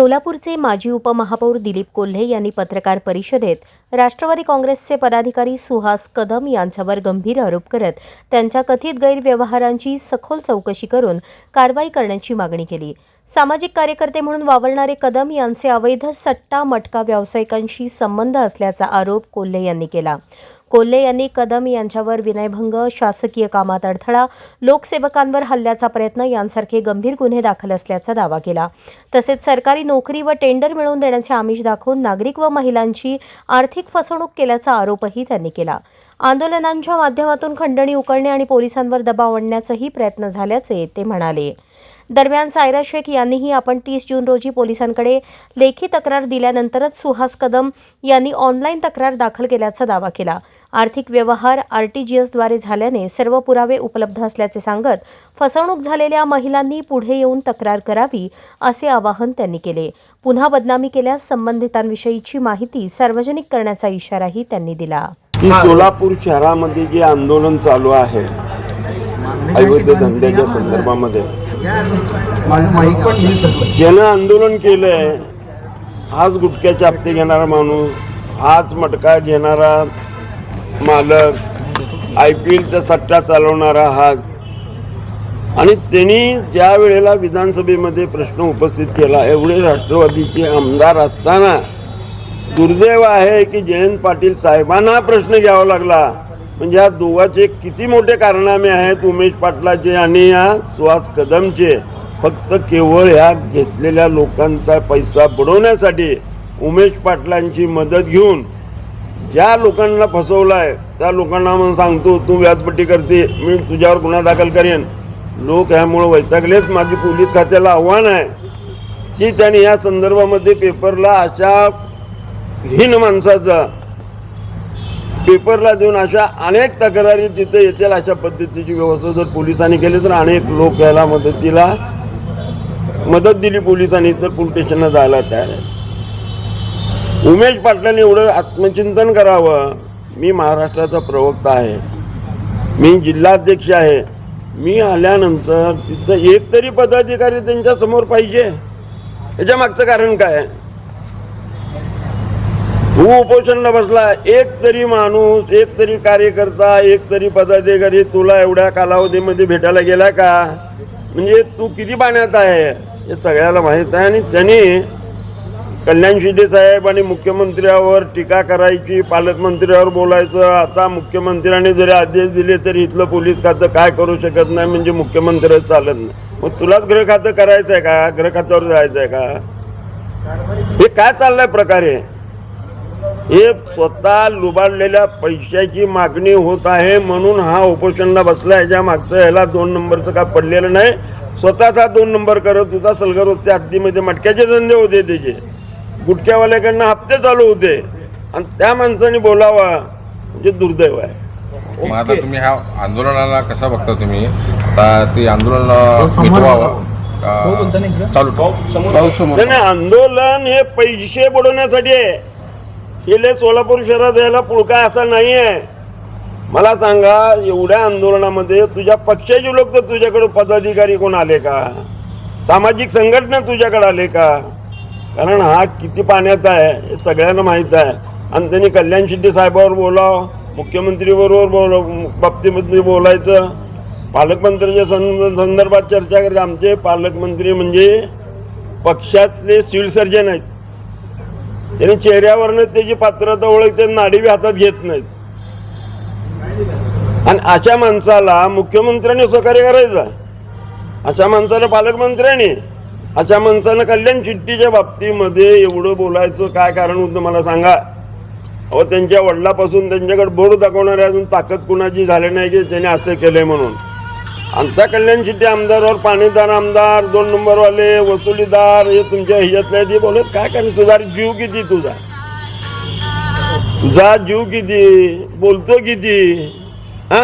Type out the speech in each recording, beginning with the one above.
सोलापूरचे माजी उपमहापौर दिलीप कोल्हे यांनी पत्रकार परिषदेत राष्ट्रवादी काँग्रेसचे पदाधिकारी सुहास कदम यांच्यावर गंभीर आरोप करत त्यांच्या कथित गैरव्यवहारांची सखोल चौकशी करून कारवाई करण्याची मागणी केली। सामाजिक कार्यकर्ते म्हणून वावरणारे कदम यांचे अवैध सट्टा मटका व्यावसायिकांशी संबंध असल्याचा आरोप कोल्हे यांनी केला। कोल्हे यांनी कदम यांच्यावर विनयभंग, शासकीय कामात अडथळा, लोकसेवकांवर हल्ल्याचा प्रयत्न यांसारखे गंभीर गुन्हे दाखल असल्याचा दावा केला। तसेच सरकारी नोकरी व टेंडर मिळवून देण्याचे आमिष दाखवून नागरिक व महिलांची आर्थिक फसवणूक केल्याचा आरोपही त्यांनी केला। आंदोलनांच्या माध्यमातून खंडणी उकळणे आणि पोलिसांवर दबाव आणण्याचाही प्रयत्न झाल्याचे ते म्हणाले। दरम्यान सायरा शेख यांनीही आपण 30 जून रोजी पोलिसांकडे लेखी तक्रार दिल्यानंतरच सुहास कदम यांनी ऑनलाईन तक्रार दाखल केल्याचा दावा केला। आर्थिक व्यवहार आरटीजीएसद्वारे झाल्याने सर्व पुरावे उपलब्ध असल्याचे सांगत फसवणूक झालेल्या महिलांनी पुढे येऊन तक्रार करावी असे आवाहन त्यांनी केले। पुन्हा बदनामी केल्यास संबंधितांविषयीची माहिती सार्वजनिक करण्याचा इशाराही त्यांनी दिला। सोलापूर शहरामध्ये जे आंदोलन चालू आहे अवैध धंद्याच्या संदर्भामध्ये ज्यानं आंदोलन केलंय, हाच गुटख्याचे हप्ते घेणारा माणूस, हाच मटका घेणारा मालक, IPLचा सट्टा चालवणारा हाच, आणि त्यांनी ज्या वेळेला विधानसभेमध्ये प्रश्न उपस्थित केला, एवढे राष्ट्रवादीचे आमदार असताना दुर्दैव आहे की जयंत पाटील साहेबांना प्रश्न घ्यावा लागला। म्हणजे या दोघांचे किती मोठे कारनामे आहेत, उमेश पाटलाचे आणि या सुहास कदमचे। फक्त केवळ ह्या घेतलेल्या लोकांचा पैसा बुडवण्यासाठी उमेश पाटलांची मदत घेऊन ज्या लोकांना फसवलाय त्या लोकांना म्हणून सांगतो तू व्याजपट्टी करते, मी तुझ्यावर गुन्हा दाखल करेन। लोक ह्यामुळे वैतागलेत। माझी पोलीस खात्याला आव्हान आहे की त्यांनी या संदर्भामध्ये पेपरला अशा हीन माणसाचा पेपरला देऊन अशा अनेक तक्रारी तिथे येतील अशा पद्धतीची व्यवस्था जर पोलिसांनी केली तर अनेक लोक याला मदत दिली पोलिसांनी तर पोलीस स्टेशनला जायला तयार आहे। उमेश पाटलांनी एवढं आत्मचिंतन करावं। मी महाराष्ट्राचा प्रवक्ता आहे, मी जिल्हाध्यक्ष आहे, मी आल्यानंतर तिथं एक तरी पदाधिकारी त्यांच्या समोर पाहिजे। याच्या मागचं कारण काय? तू उपोषणला बसला, एक तरी माणूस, एक तरी कार्यकर्ता, एक तरी पदाधिकारी तुला एवढ्या कालावधीमध्ये भेटायला गेला का? म्हणजे तू किती पाण्यात आहे हे सगळ्याला माहीत आहे। आणि त्यांनी कल्याण शिंदे साहेब आणि मुख्यमंत्र्यावर टीका करायची, पालकमंत्र्यावर बोलायचं। आता मुख्यमंत्र्यांनी जरी आदेश दिले तरी इथलं पोलीस खातं काय करू शकत नाही, म्हणजे मुख्यमंत्र्याच चालत नाही। मग तुलाच गृह खातं करायचं आहे का? गृह खात्यावर जायचं आहे का? हे काय चाललंय प्रकारे? हे स्वतः लुबाडलेल्या पैशाची मागणी होत आहे म्हणून हा उपोषणला बसला। ह्याच्या मागचं ह्याला 2 नंबरचं काय पडलेलं नाही। स्वतःचा 2 नंबर करत होता। सलगरवस्ती हद्दीमध्ये मटक्याचे धंदे होते, त्याचे गुटख्यावाल्याकडनं हप्ते चालू होते, आणि त्या माणसाने बोलावा म्हणजे दुर्दैव आहे। मग आता तुम्ही ह्या आंदोलनाला कसं बघता? तुम्ही आता ते आंदोलन मिटवावं चालू? नाही, आंदोलन हे पैसे बुडवण्यासाठी आहे। गेले सोलापूर शहरात यायला पुळका असा नाही आहे। मला सांगा, एवढ्या आंदोलनामध्ये तुझ्या पक्षाचे लोक तर तुझ्याकडे पदाधिकारी कोण आले का? सामाजिक संघटना तुझ्याकडे आले का? कारण हा किती पाण्यात आहे हे सगळ्यांना माहीत आहे। आणि त्यांनी कल्याण शिंदे साहेबावर बोलावं, मुख्यमंत्रीबरोबर बाबतीमध्ये बोलायचं, पालकमंत्र्याच्या संदर्भात चर्चा करायची। आमचे पालकमंत्री म्हणजे पक्षातले सिव्हिल सर्जन आहेत। त्यांनी चेहऱ्यावरनं त्याची पात्रता ओळखते, नाडी हातात घेत नाहीत। आणि अशा माणसाला मुख्यमंत्र्यांनी सहकार्य करायचं, अशा माणसाला पालकमंत्र्यांनी, अशा माणसानं कल्याण शिट्टीच्या बाबतीमध्ये एवढं बोलायचं काय कारण होतं मला सांगा? अहो, त्यांच्या वडिलापासून त्यांच्याकडे बोर्ड दाखवणारे अजून ताकद कुणाची झाली नाही की त्याने असं केलंय म्हणून। आमच्या कल्याण शिट्टी आमदारावर पाणीदार आमदार, 2 नंबरवाले, वसुलीदार, हे तुमच्या ह्याच्यातल्या ते बोलत काय? कारण तुझा जीव किती, तुझा जीव किती, बोलतो किती? हा,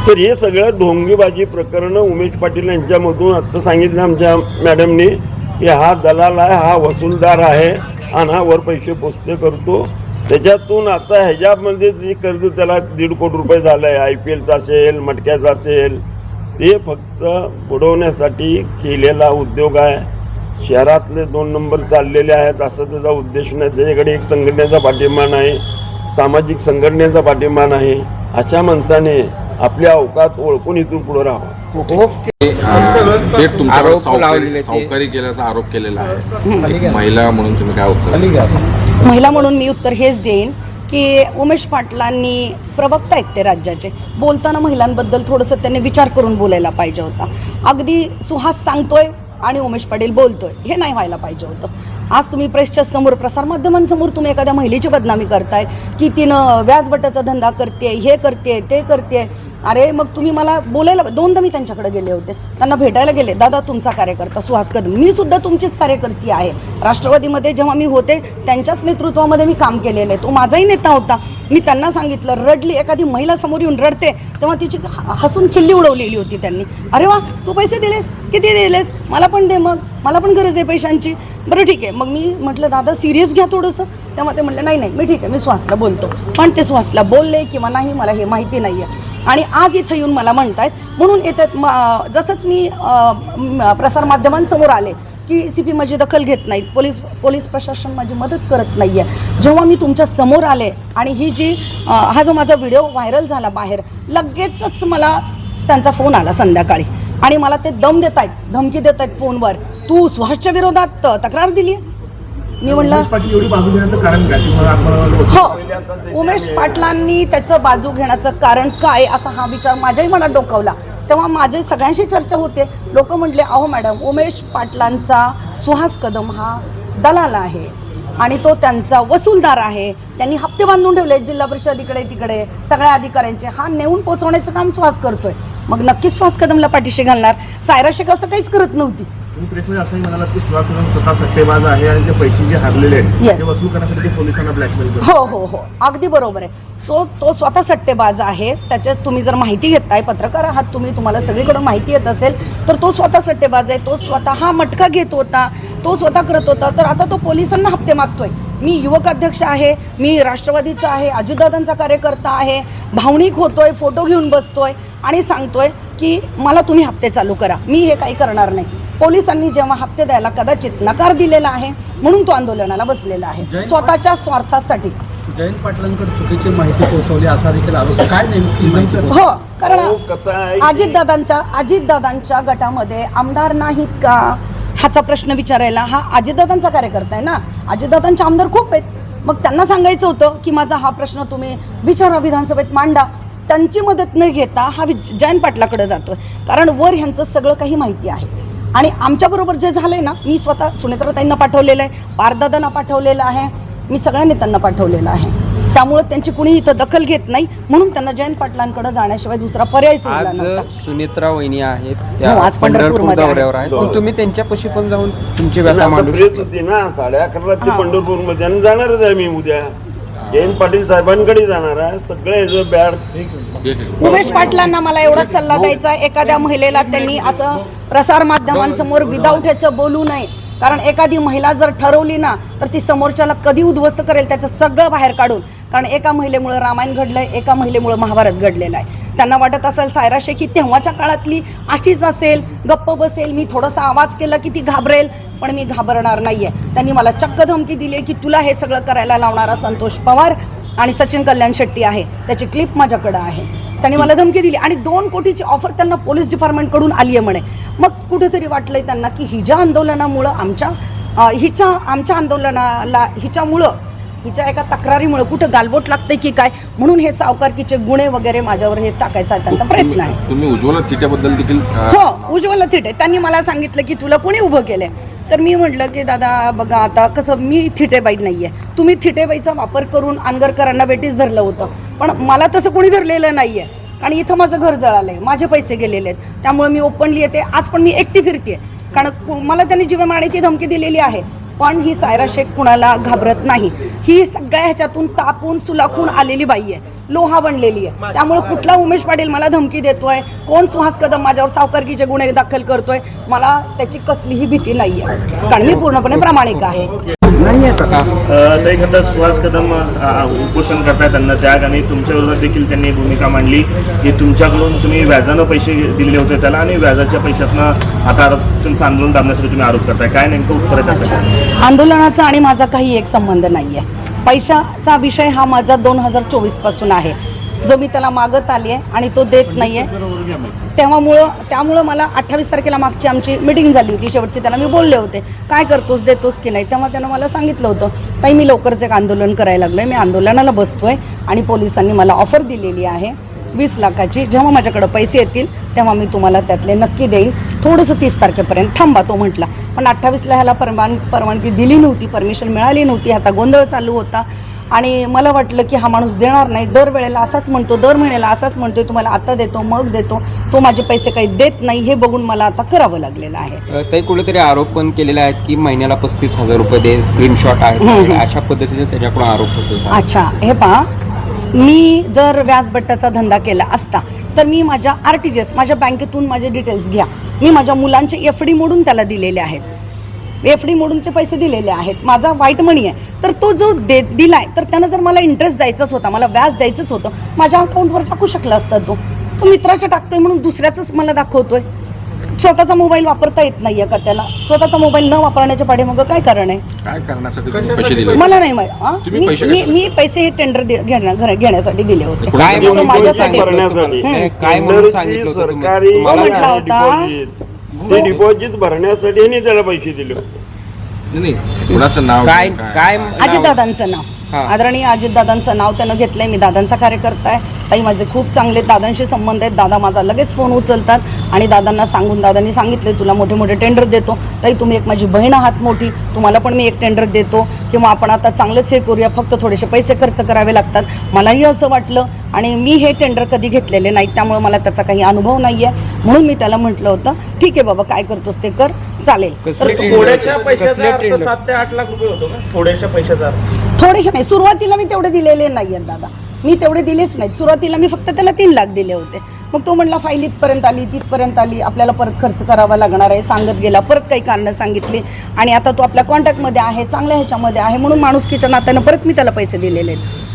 तर हे सगळं ढोंगीबाजी प्रकरण उमेश पाटील यांच्यामधून आता सांगितलं आमच्या मॅडमनी की हा दलाल आहे, हा वसूलदार आहे आणि हा वर पैसे पोचते करतो। त्याच्यातून आता ह्याच्यामध्ये जे कर्ज त्याला 1.5 कोटी रुपये झालं आहे, IPLचा असेल, मटक्याचा असेल, ते फक्त बुडवण्यासाठी केलेला उद्योग आहे। शहरातले 2 नंबर चाललेले आहेत असं त्याचा उद्देश नाही. त्याच्याकडे एक संघटनेचा पाठिंबा नाही, सामाजिक संघटनेचा पाठिंबा नाही. अशा माणसाने आपल्या अवकात ओळखून इथून पुढे राहावं. थेट तुमच्यावर सावकारी केल्याचा आरोप केलेला आहे. महिला म्हणून तुम्ही काय उत्तर? महिला म्हणून मी उत्तर हेच देईन की उमेश पाटलांनी प्रवक्ता आहेत ते राज्याचे, बोलताना महिलांबद्दल थोडंसं त्यांनी विचार करून बोलायला पाहिजे होता. अगदी सुहास सांगतोय आणि उमेश पाटील बोलतोय, हे नाही व्हायला पाहिजे होतं. आज तुम्ही प्रेसच्या समोर, प्रसारमाध्यमांसमोर तुम्ही एखाद्या महिलेची बदनामी करताय की तिनं व्याजबटाचा धंदा करते, हे करते, ते करते. अरे मग तुम्ही मला बोलायला, 2दा मी त्यांच्याकडे गेले होते, त्यांना भेटायला गेले. दादा तुमचा कार्यकर्ता सुहास कदम, मी सुद्धा तुमचीच कार्यकर्ती आहे. राष्ट्रवादीमध्ये जेव्हा मी होते त्यांच्याच नेतृत्वामध्ये मी काम केलेलं आहे, तो माझाही नेता होता. मी त्यांना सांगितलं, रडली एखादी महिला समोर येऊन रडते तेव्हा तिची हसून खिल्ली उडवलेली होती त्यांनी. अरे वा, तू पैसे दिलेस, किती दिलेस, मला पण दे, मग मला पण गरज आहे पैशांची. बरं ठीक आहे. मग मी म्हटलं दादा सिरियस घ्या थोडंसं. तेव्हा ते म्हटलं नाही मी ठीक आहे, मी सुहासला बोलतो. पण ते सुहासला बोलले किंवा नाही मला हे माहिती नाही आहे. आणि आज इथं येऊन मला म्हणतायत म्हणून येतात. जसंच मी प्रसारमाध्यमांसमोर आले की CP माझी दखल घेत नाहीत, पोलीस प्रशासन माझी मदत करत नाही आहे. जेव्हा मी तुमच्या समोर आले आणि ही जी हा जो माझा व्हिडिओ व्हायरल झाला बाहेर, लगेचच मला त्यांचा फोन आला संध्याकाळी आणि मला ते दम देत आहेत, धमकी देत आहेत फोनवर, तू सुहासच्या विरोधात तक्रार दिली आहे. मी म्हणलं हो, उमेश पाटलांनी त्याचं बाजू घेण्याचं कारण काय, असा हा विचार माझ्याही मनात डोकावला. तेव्हा माझे सगळ्यांशी चर्चा होते. लोक म्हटले अहो मॅडम, उमेश पाटलांचा सुहास कदम हा दलाल आहे आणि तो त्यांचा वसूलदार आहे. त्यांनी हप्ते बांधून ठेवले जिल्हा परिषद इकडे तिकडे सगळ्या अधिकाऱ्यांचे, हा नेऊन पोहोचवण्याचं काम सुहास करतोय. मग नक्कीच सुहास कदमला पाठीशी घालणार. सायरा शेख असं काहीच करत नव्हती. तुम्ही प्रेसमध्ये असंही म्हणालात की सुहास कदम स्वतः सट्टेबाज आहे आणि ते पैसे जे हरलेले आहेत ते वसूल करण्यासाठी ते पोलिसांना ब्लॅकमेल करतात. हो, अगदी बरोबर आहे. सो तो स्वतः सट्टेबाज आहे. त्याच्यात तुम्ही जर माहिती घेताय, पत्रकार आहात तुम्ही, तुम्हाला सगळीकडून माहिती येत असेल तर तो स्वतः सट्टेबाज आहे. तो स्वतः हा मटका घेत होता, तो स्वतः करत होता. तर आता तो पोलिसांना हप्ते मागतोय. मी युवक अध्यक्ष आहे, मी राष्ट्रवादीचा आहे, अजितदादांचा कार्यकर्ता आहे, भावनिक होतोय, फोटो घेऊन बसतोय आणि सांगतोय की मला तुम्ही हप्ते चालू करा. मी हे काही करणार नाही. पोलिसांनी जेव्हा हप्ते द्यायला कदाचित नकार दिलेला आहे म्हणून तो आंदोलनाला बसलेला आहे, स्वतःच्या स्वार्थासाठी. जयंत पाटलांकडे चुकीची माहिती पोहोचवली असा देखील आरोप. काय नेमकी? हो, कारण अजितदादांच्या गटामध्ये आमदार नाहीत का ह्याचा प्रश्न विचारायला हा अजितदादांचा कार्यकर्ता आहे ना. अजितदादांचे आमदार खूप आहेत. मग त्यांना सांगायचं होतं की माझा हा प्रश्न तुम्ही विचारा, विधानसभेत मांडा. त्यांची मदत न घेता हा जयंत पाटलाकडे जातोय, कारण वर ह्यांचं सगळं काही माहिती आहे. आणि आमच्याबरोबर जे झालंय ना, मी स्वतः सुनेत्राताईंना पाठवलेलं आहे, पारदादांना पाठवलेलं आहे, मी सगळ्या नेत्यांना पाठवलेलं आहे. त्यामुळे त्यांची कुणी इथं दखल घेत नाही म्हणून त्यांना जयंत पाटलांकडे जाण्याशिवाय दुसरा पर्यायच उरला नव्हता. सुनेत्रा वहिनी आहेत, आज पंढरपूर दौऱ्यावर आहेत. पण तुम्ही त्यांच्यापाशी पण जाऊन तुमची व्यथा मांडू प्रेस होती ना 11:30 ती पंढरपूरमध्ये आणि जाणारच आहे मी उद्या. जयंत पाटील साहेबांकडे जाणार आहे. सगळे बॅड उमेश पाटलांना मला एवढा सल्ला द्यायचा, एखाद्या महिलेला त्यांनी असं प्रसारमाध्यमांसमोर विदाऊट ह्याचं बोलू नये. कारण एखादी महिला जर ठरवली ना तर ती समोरच्याला कधी उद्ध्वस्त करेल त्याचं सगळं बाहेर काढून. कारण एका महिलेमुळे रामायण घडलंय, एका महिलेमुळे महाभारत घडलेलं आहे. त्यांना वाटत असेल सायरा शेख ही तेव्हाच्या काळातली अशीच असेल, गप्प बसेल, मी थोडासा आवाज केला की ती घाबरेल, पण मी घाबरणार नाहीये. त्यांनी मला चक्क धमकी दिली की तुला हे सगळं करायला लावणारा संतोष पवार आणि सचिन कल्याण शेट्टी आहे, त्याची क्लिप माझ्याकडे आहे. त्यांनी मला धमकी दिली आणि 2 कोटीची ऑफर त्यांना पोलीस डिपार्टमेंटकडून आली आहे म्हणे. मग कुठेतरी वाटलंय त्यांना की हिच्या आंदोलनामुळं आमच्या आंदोलनाला हिच्या एका तक्रारीमुळे कुठं गालबोट लागतंय की काय, म्हणून हे सावकारकीचे गुन्हे वगैरे माझ्यावर हे टाकायचा त्यांचा प्रयत्न आहे. तुम्ही उज्ज्वला थिट्याबद्दल देखील हो, उज्ज्वला थिटे त्यांनी मला सांगितलं की तुला कोणी उभं केलंय. तर मी म्हटलं की दादा बघा, आता कसं मी थिटेबाई नाही आहे. तुम्ही थिटेबाईचा वापर करून आंगरकरांना वेटीस धरलं होतं, पण मला तसं कोणी धरलेलं नाही आहे. कारण इथं माझं घर जळालं आहे, माझे पैसे गेलेले आहेत. त्यामुळे मी ओपनली येते. आज पण मी एकटी फिरते, कारण मला त्यांनी जीवे मारण्याची धमकी दिलेली आहे. पण ही सायरा शेख कुणाला घाबरत नाही. ही सगळ्या ह्याच्यातून तापून सुलाखून आलेली बाई आहे, लोहा बनलेली आहे. त्यामुळे कुठला उमेश पाटील मला धमकी देतोय, कोण सुहास कदम माझ्यावर सावकारकीचे गुन्हे दाखल करतोय, मला त्याची कसलीही भीती नाही आहे, कारण मी पूर्णपणे प्रामाणिक आहे. नाही आता तर एखादा सुहास कदम उपोषण करतायत त्यांना त्याग आणि तुमच्या विरोधात देखील त्यांनी भूमिका मांडली की तुमच्याकडून तुम्ही व्याजानं पैसे दिलेले होते त्याला आणि व्याजाच्या पैशातनं आता तुमचं आंदोलन दाबण्यासाठी तुम्ही आरोप करताय. काय नेमकं उत्तर आहे त्यासाठी? आंदोलनाचा आणि माझा काही एक संबंध नाही आहे. पैशाचा विषय हा माझा 2024 पासून आहे, जो मी त्याला मागत आली आहे आणि तो देत नाही आहे. त्यामुळं मला 28 तारखेला मागची आमची मिटिंग झाली होती शेवटची. त्याला मी बोलले होते काय करतोस, देतोस की नाही. तेव्हा त्यानं मला सांगितलं होतं ताई मी लवकरच एक आंदोलन करायला लागलो आहे, मी आंदोलनाला बसतोय आणि पोलिसांनी मला ऑफर दिलेली आहे 20 लाखाची. जेव्हा माझ्याकडं पैसे येतील तेव्हा मी तुम्हाला त्यातले नक्की देईन, थोडंसं 30 तारखेपर्यंत थांबा तो म्हटला. पण 28ला ह्याला परवानगी दिली नव्हती, परमिशन मिळाली नव्हती, ह्याचा गोंधळ चालू होता. आणि मला वाटलं की हा माणूस देणार नाही, दरवेळेला असाच म्हणतो, दर महिन्याला असाच म्हणतोय तुम्हाला आता देतो मग देतो, तो माझे पैसे काही देत नाही. हे बघून मला आता करावं लागलेलं आहे. ते कुठेतरी आरोप पण केलेले आहेत की महिन्याला 35,000 रुपये दे, स्क्रीनशॉट आहेत, अशा पद्धतीचे त्याच्याकडून आरोप होतो. अच्छा, हे पहा, मी जर व्याजबट्ट्याचा धंदा केला असता तर मी माझ्या RTGS माझ्या बँकेतून माझे डिटेल्स घ्या, मी माझ्या मुलांचे FD मोडून त्याला दिलेले आहेत, FD मोडून ते पैसे दिलेले आहेत, माझा व्हाईट मनी आहे. तर तो जो दिलाय तर त्यानं जर मला इंटरेस्ट द्यायचाच होता, मला व्याज द्यायचंच होतं, माझ्या अकाउंटवर टाकू शकला असता. तो मित्राच्या टाकतोय म्हणून दुसऱ्याच मला दाखवतोय. स्वतःचा मोबाईल वापरता येत नाहीये का त्याला? स्वतःचा मोबाईल न वापरण्याच्या पाठीमागं काय कारण आहे? काय करण्यासाठी तुम्ही पैसे दिले? मला नाही तुम्ही पैसे माहिती. मी पैसे हे टेंडर घेण्यासाठी दिले होते. काय तो म्हणून माझ्यासाठी भरण्यासाठी काय म्हणून सांगितलं होतं तुम्ही? सरकारी तो म्हटला होता ते डिपॉझिट भरण्यासाठी यांनी त्याला पैसे दिले. नाही कुणाचं नाव काय काय अजितदादांचं नाव, हां. आदरणीय अजितदादांचं नाव त्यानं घेतलंय. मी दादांचा कार्यकर्ता आहे. ताई माझे खूप चांगले दादांशी संबंध आहेत. दादा माझा लगेच फोन उचलतात आणि दादांना दादांनी सांगितले तुला मोठे मोठे टेंडर देतो, ताई तुम्ही एक माझी बहीण आहात मोठी, तुम्हाला पण मी एक टेंडर देतो, किंवा आपण आता चांगलंच हे करूया, फक्त थोडेसे पैसे खर्च करावे लागतात. मलाही असं वाटलं आणि मी हे टेंडर कधी घेतलेले नाहीत, त्यामुळे मला त्याचा काही अनुभव नाही आहे. म्हणून मी त्याला म्हटलं होतं ठीक आहे बाबा काय करतोस ते कर, चालेल. तर थोड्याच्या पैशाचा अर्थ 7 ते 8 लाख रुपये होतो का? थोड्याशा पैशाचा अर्थ थोडेसे नाही, सुरुवातीला मी तेवढे दिलेले नाही आहेत दादा, मी तेवढे दिलेच नाहीत. सुरुवातीला मी फक्त त्याला 3 लाख दिले होते. मग तो म्हणला फाईल इथपर्यंत आली, तिथपर्यंत आली, आपल्याला परत खर्च करावा लागणार आहे, सांगत गेला, परत काही कारणं सांगितली आणि आता तो आपल्या कॉन्टॅक्टमध्ये आहे, चांगल्या ह्याच्यामध्ये आहे, म्हणून माणुसकीच्या नात्यानं परत मी त्याला पैसे दिलेले आहेत.